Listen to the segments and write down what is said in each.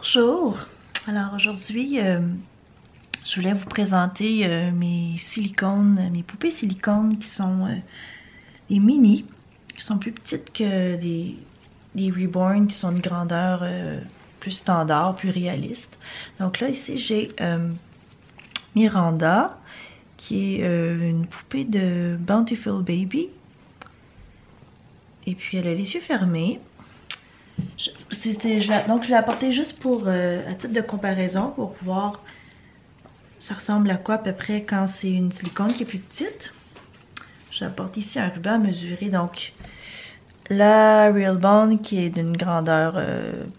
Bonjour! Alors aujourd'hui, je voulais vous présenter mes silicones, mes poupées silicones qui sont des mini, qui sont plus petites que des Reborn, qui sont de grandeur plus standard, plus réaliste. Donc là, ici, j'ai Miranda, qui est une poupée de Bountiful Baby. Et puis, elle a les yeux fermés. Donc je l'ai apporté juste pour à titre de comparaison pour voir ça ressemble à quoi à peu près quand c'est une silicone qui est plus petite. J'apporte ici un ruban à mesurer, donc la Real Bond qui est d'une grandeur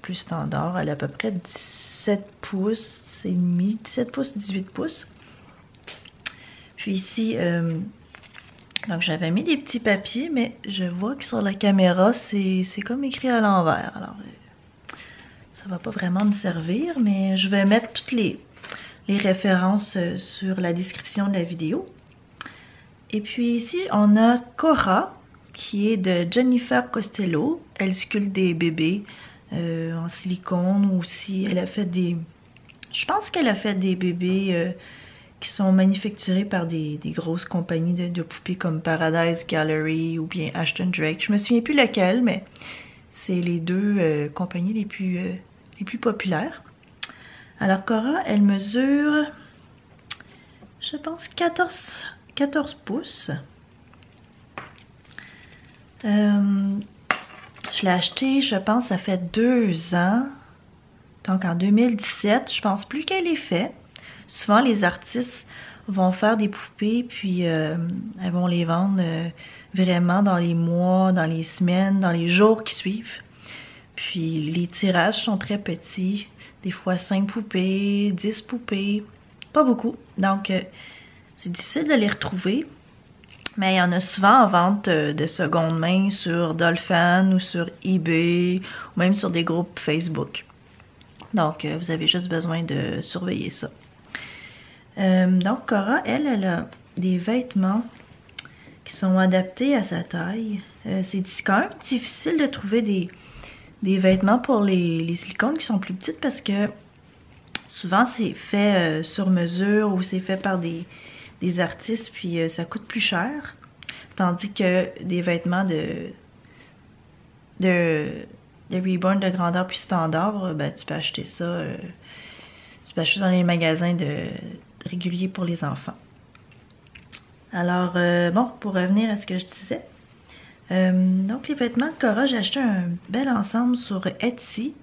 plus standard, elle a à peu près 17 pouces et demi, 17 pouces, 18 pouces. Puis ici donc j'avais mis des petits papiers, mais je vois que sur la caméra, c'est comme écrit à l'envers. Alors, ça va pas vraiment me servir, mais je vais mettre toutes les références sur la description de la vidéo. Et puis ici, on a Cora, qui est de Jennifer Costello. Elle sculpte des bébés en silicone, ou aussi elle a fait des... Je pense qu'elle a fait des bébés... qui sont manufacturés par des grosses compagnies de poupées comme Paradise Gallery ou bien Ashton Drake. Je me souviens plus laquelle, mais c'est les deux compagnies les plus populaires. Alors Cora, elle mesure, je pense, 14 pouces. Je l'ai acheté, je pense, ça fait 2 ans. Donc en 2017, je pense plus qu'elle est faite. Souvent, les artistes vont faire des poupées, puis elles vont les vendre vraiment dans les mois, dans les semaines, dans les jours qui suivent. Puis les tirages sont très petits, des fois 5 poupées, 10 poupées, pas beaucoup. Donc, c'est difficile de les retrouver, mais il y en a souvent en vente de seconde main sur Dolphin ou sur eBay, ou même sur des groupes Facebook. Donc, vous avez juste besoin de surveiller ça. Donc Cora, elle a des vêtements qui sont adaptés à sa taille. C'est quand même difficile de trouver des vêtements pour les silicones qui sont plus petites parce que souvent c'est fait sur mesure ou c'est fait par des artistes, puis ça coûte plus cher. Tandis que des vêtements de Reborn de grandeur plus standard, ben, tu peux acheter ça dans les magasins réguliers pour les enfants. Alors, bon, pour revenir à ce que je disais. Donc, les vêtements de Cora, j'ai acheté un bel ensemble sur Etsy.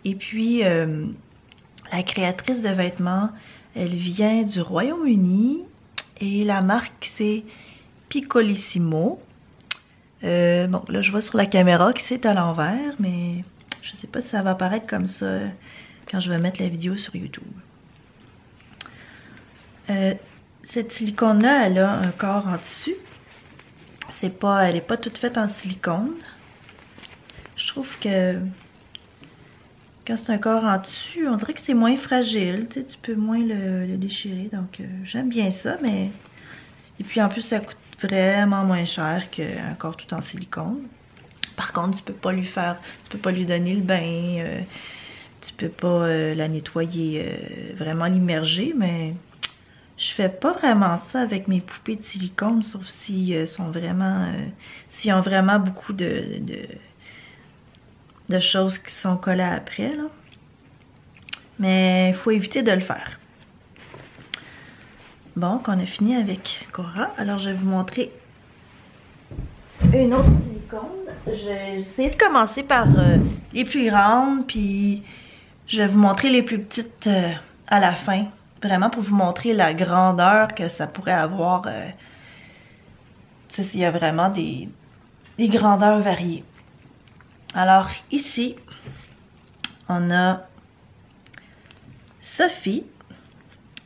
Et puis, la créatrice de vêtements, elle vient du Royaume-Uni. Et la marque, c'est Piccolissimo. Bon, là, je vois sur la caméra que c'est à l'envers, mais je sais pas si ça va apparaître comme ça quand je vais mettre la vidéo sur YouTube. Cette silicone-là, elle a un corps en tissu. Elle n'est pas toute faite en silicone. Je trouve que quand c'est un corps en tissu, on dirait que c'est moins fragile. Tu sais, tu peux moins le déchirer. Donc, j'aime bien ça, mais... Et puis, en plus, ça coûte vraiment moins cher qu'un corps tout en silicone. Par contre, tu peux pas lui donner le bain. Tu peux pas la nettoyer, vraiment l'immerger, mais... Je fais pas vraiment ça avec mes poupées de silicone, sauf s'ils s'ils ont vraiment beaucoup de choses qui sont collées après, là. Mais il faut éviter de le faire. Bon, qu'on a fini avec Cora. Alors, je vais vous montrer une autre silicone. J'ai essayé de commencer par les plus grandes, puis je vais vous montrer les plus petites à la fin. Vraiment pour vous montrer la grandeur que ça pourrait avoir. Tu sais, il y a vraiment des grandeurs variées. Alors ici, on a Sophie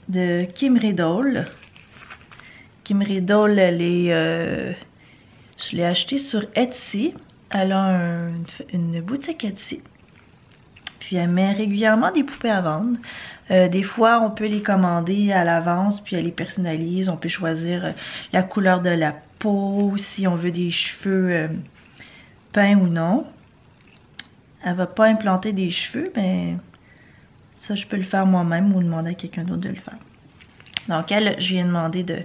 de Kim Riddle. Kim Riddle, elle est... je l'ai achetée sur Etsy. Elle a une boutique Etsy. Puis elle met régulièrement des poupées à vendre. Des fois, on peut les commander à l'avance, puis elle les personnalise. On peut choisir la couleur de la peau, si on veut des cheveux peints ou non. Elle va pas implanter des cheveux, mais Ça, je peux le faire moi-même ou demander à quelqu'un d'autre de le faire. Donc, elle, je lui ai demandé de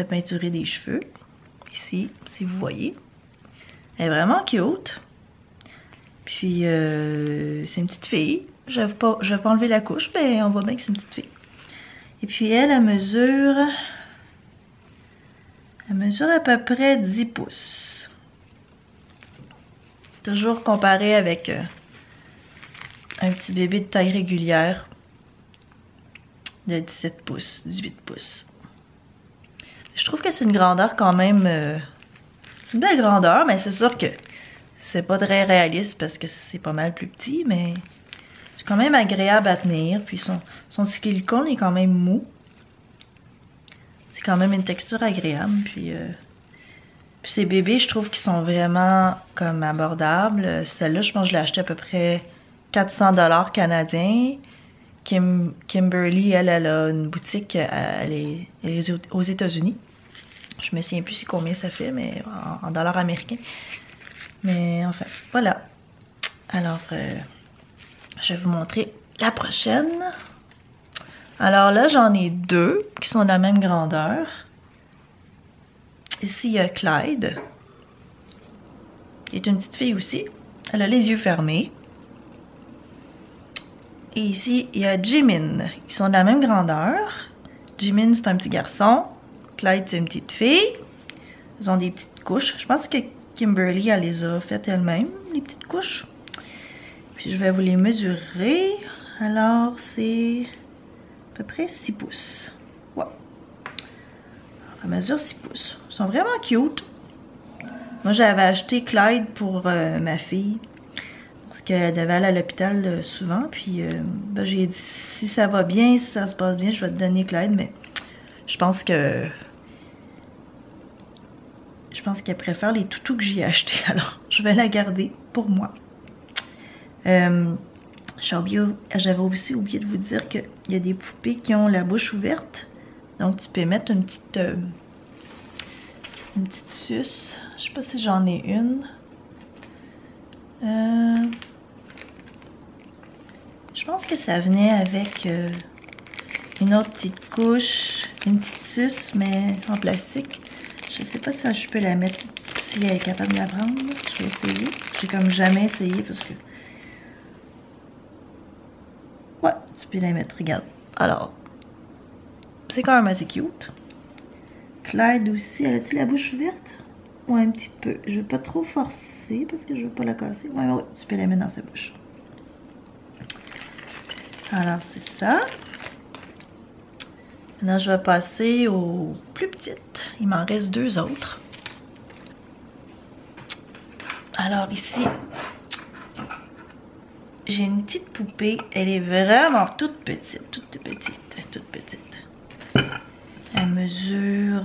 peinturer des cheveux. Ici, si vous voyez. Elle est vraiment cute. Puis, c'est une petite fille. Je vais pas enlever la couche, mais on voit bien que c'est une petite fille. Et puis, elle mesure à peu près 10 pouces. Toujours comparé avec un petit bébé de taille régulière de 17 pouces, 18 pouces. Je trouve que c'est une grandeur quand même, une belle grandeur, mais c'est sûr que c'est pas très réaliste parce que c'est pas mal plus petit, mais c'est quand même agréable à tenir. Puis son silicone est quand même mou. C'est quand même une texture agréable. Puis ces bébés, je trouve qu'ils sont vraiment comme abordables. Celle-là, je pense que je l'ai achetée à peu près 400 $ canadiens. Kimberly, elle a une boutique, elle est aux États-Unis. Je me souviens plus si combien ça fait, mais en dollars américains. Mais enfin, voilà. Alors, je vais vous montrer la prochaine. Alors là, j'en ai deux qui sont de la même grandeur. Ici, il y a Clyde, qui est une petite fille aussi. Elle a les yeux fermés. Et ici, il y a Jimin, qui sont de la même grandeur. Jimin, c'est un petit garçon. Clyde, c'est une petite fille. Ils ont des petites couches. Je pense que Kimberly, elle les a faites elle-même, les petites couches. Puis je vais vous les mesurer. Alors, c'est à peu près 6 pouces. Ouais. Alors, elle mesure 6 pouces. Ils sont vraiment cute. Moi, j'avais acheté Clyde pour ma fille. Parce qu'elle devait aller à l'hôpital souvent. Puis, ben, j'ai dit, si ça va bien, si ça se passe bien, je vais te donner Clyde. Mais je pense que... qu'elle préfère les toutous que j'ai achetés. Alors, je vais la garder pour moi. J'avais aussi oublié de vous dire qu'il y a des poupées qui ont la bouche ouverte. Donc, tu peux mettre une petite suce. Je sais pas si j'en ai une. Je pense que ça venait avec une autre petite couche, une petite suce, mais en plastique. Je sais pas si je peux la mettre, si elle est capable de la prendre. Je vais essayer. J'ai comme jamais essayé parce que... Ouais, tu peux la mettre, regarde. Alors, c'est quand même assez cute. Clyde aussi, elle a-t-il la bouche ouverte? Ouais, un petit peu. Je vais pas trop forcer parce que je veux pas la casser. Ouais, ouais, tu peux la mettre dans sa bouche. Alors, c'est ça. Maintenant, je vais passer aux plus petites. Il m'en reste deux autres. Alors, ici, j'ai une petite poupée. Elle est vraiment toute petite. Toute petite. Elle mesure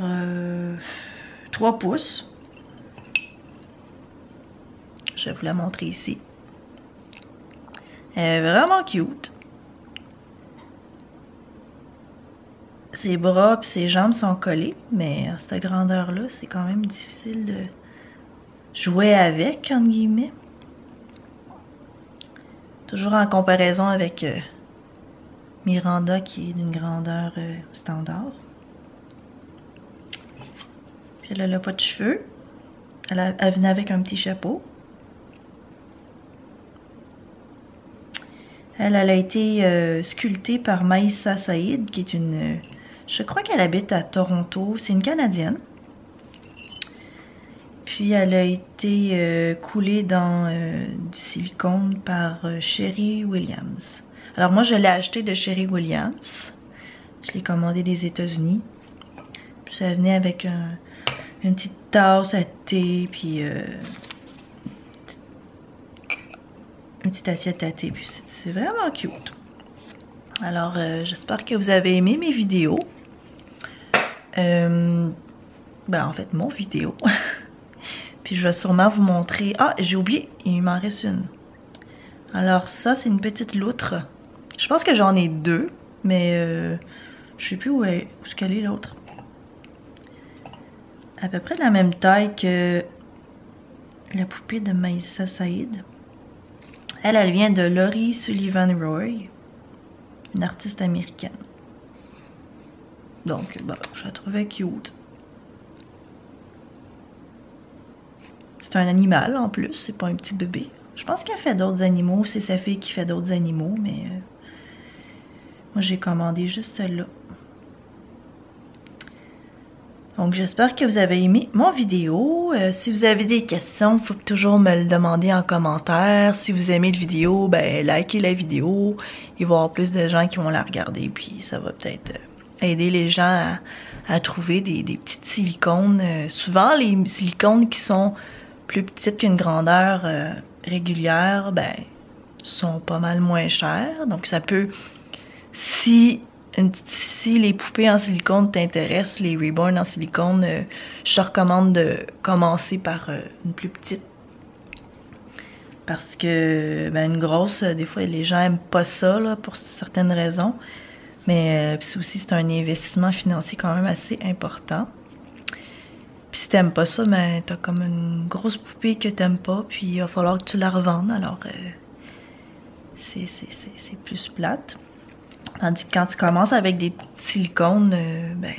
3 pouces. Je vais vous la montrer ici. Elle est vraiment cute. Ses bras et ses jambes sont collés, mais à cette grandeur-là, c'est quand même difficile de jouer avec, entre guillemets. Toujours en comparaison avec Miranda, qui est d'une grandeur standard. Puis elle n'a pas de cheveux. Elle venait avec un petit chapeau. Elle a été sculptée par Maïssa Saïd, qui est une... je crois qu'elle habite à Toronto. C'est une Canadienne. Puis elle a été coulée dans du silicone par Sherry Williams. Alors moi, je l'ai acheté de Sherry Williams. Je l'ai commandé des États-Unis. Puis ça venait avec une petite tasse à thé, puis une petite assiette à thé. Puis c'est vraiment cute. Alors, j'espère que vous avez aimé mes vidéos. Ben, en fait, mon vidéo. Puis je vais sûrement vous montrer... Ah, j'ai oublié, il m'en reste une. Alors ça, c'est une petite loutre. Je pense que j'en ai deux, mais je sais plus où est-ce qu'elle est l'autre. À peu près de la même taille que la poupée de Maïssa Saïd. Elle vient de Laurie Sullivan Roy. une artiste américaine. Donc, bah, je la trouvais cute. C'est un animal en plus, c'est pas un petit bébé. Je pense qu'elle fait d'autres animaux, c'est sa fille qui fait d'autres animaux, mais moi j'ai commandé juste celle-là. Donc j'espère que vous avez aimé mon vidéo. Si vous avez des questions, il faut toujours me le demander en commentaire. Si vous aimez la vidéo, ben likez la vidéo. Il va y avoir plus de gens qui vont la regarder, puis ça va peut-être aider les gens à trouver des petites silicones. Souvent les silicones qui sont plus petites qu'une grandeur régulière, ben sont pas mal moins chères. Donc ça peut, si les poupées en silicone t'intéressent, les Reborn en silicone, je te recommande de commencer par une plus petite. Parce que ben, une grosse, des fois les gens aiment pas ça là, pour certaines raisons. Mais aussi c'est un investissement financier quand même assez important. Puis si t'aimes pas ça, ben t'as comme une grosse poupée que t'aimes pas, puis il va falloir que tu la revendes. Alors c'est plus plate. Tandis que quand tu commences avec des petites silicones, ben,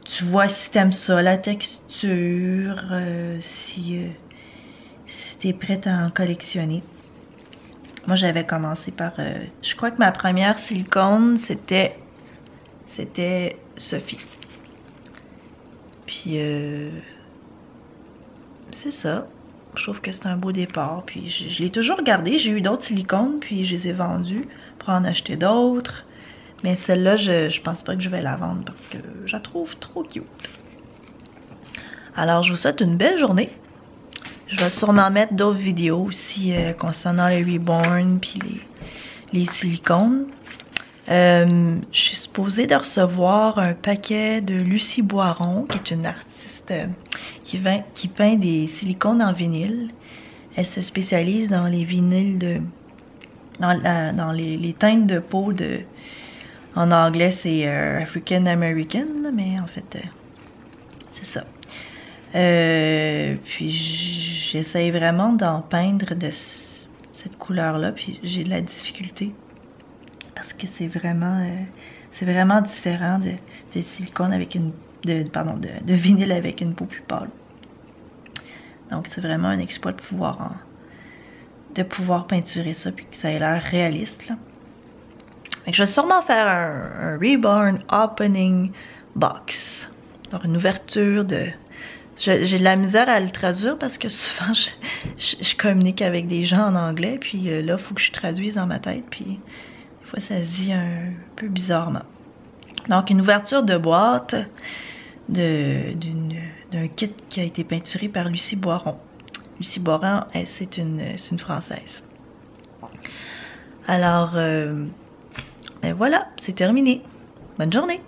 tu vois si t'aimes ça, la texture, si t'es prête à en collectionner. Moi, j'avais commencé par, je crois que ma première silicone, c'était Sophie. Puis, c'est ça. Je trouve que c'est un beau départ. Puis, je l'ai toujours gardé. J'ai eu d'autres silicones, puis je les ai vendus pour en acheter d'autres. Mais celle-là, je pense pas que je vais la vendre parce que je la trouve trop cute. Alors, je vous souhaite une belle journée. Je vais sûrement mettre d'autres vidéos aussi concernant les Reborn puis les silicones. Je suis supposée de recevoir un paquet de Lucie Boiron, qui est une artiste qui peint des silicones en vinyle. Elle se spécialise dans les vinyles dans les teintes de peau en anglais c'est African American, mais en fait c'est ça. Puis j'essaye vraiment d'en peindre de cette couleur là, puis j'ai de la difficulté parce que c'est vraiment différent de silicone avec de vinyle avec une peau plus pâle. Donc c'est vraiment un exploit de pouvoir peinturer ça puis que ça ait l'air réaliste là. Donc, je vais sûrement faire un Reborn Opening Box. Donc une ouverture de... J'ai de la misère à le traduire parce que souvent je communique avec des gens en anglais, puis là il faut que je traduise dans ma tête, puis des fois ça se dit un peu bizarrement. Donc une ouverture de boîte d'un kit qui a été peinturé par Lucie Boiron. Lucie Boiron, c'est une Française. Alors, ben voilà, c'est terminé. Bonne journée!